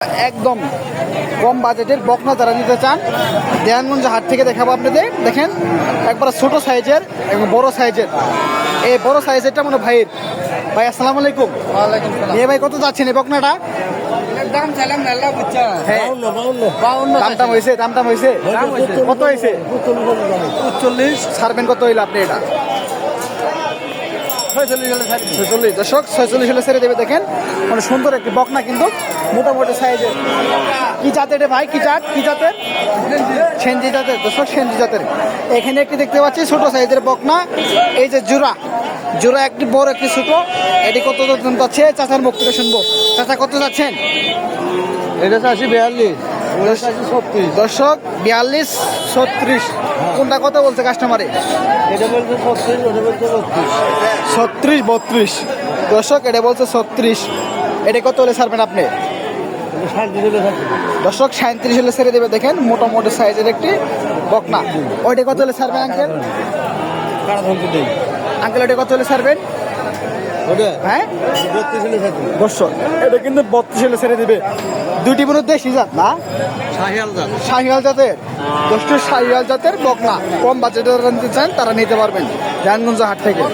একদম কম বাজেটের বকনা যারা নিতে চান দেয়ানগঞ্জ হাট থেকে দেখাবো আপনাদের। দেখেন একবার ছোট সাইজের এবং বড় সাইজের। এই বড় সাইজেরটা মনে ভাইয়ের। ভাই আসসালামু আলাইকুম। ওয়ালাইকুম সালাম। এ ভাই কত যাচ্ছেন এই বকনাটা? দাম চাইলাম না আল্লাহ বুঝছা। হ্যাঁ। 52 দাম হয়েছে কত হয়েছে? 40 ছাড়বেন কত হইলো আপনি এটা? 46 হলে ছাড়ি। 46। দর্শক 46 হলে ছেড়ে দেবে। দেখেন মানে সুন্দর একটি বকনা কিন্তু মোটামুটি সাইজের। কি জাতের রে ভাই? কি জাতের? সেনজি জাতের। দর্শক সেনজি জাতের। এখানে একটি দেখতে পাচ্ছি ছোট সাইজের বকনা। এই যে জোড়া একটি বড় একটি ছোট। এটি কত দাম যাচ্ছে? চাচার মুখ থেকে শুনবো। চাচা কত যাচ্ছেন? এটা চাচ্ছি 42, ওটা চাচ্ছি 36। দর্শক 42 36। কোনটা কত বলছে কাস্টমারে? এটা বলছে 36, ওটা বলছে 32। 36 32। দর্শক এটা বলছে 36। এটা কত হলে ছাড়বেন আপনি? এটা 37 হলে ছাড়ি। দর্শক 37 হলে ছেড়ে দেবে। দেখেন মোটামুটি সাইজের একটি বকনা। ওইটা কত হলে ছাড়বেন আঙ্কেল? কারা ধরতে দেই? আঙ্কেল ওইটা কত হলে ছাড়বেন? ওটা হ্যাঁ 32 হলে ছাড়ি। দর্শক এটা কিন্তু 32 হলে ছেড়ে দিবে। দুইটি মনে দেশি জাত না? শাহিয়াল জাত। শাহিওয়াল জাতের। দশটি শাহিওয়াল জাতের বকনা। কম বাজেটে যারা নিতে চান তারা নিতে পারবেন দেয়ানগঞ্জ হাট থেকে।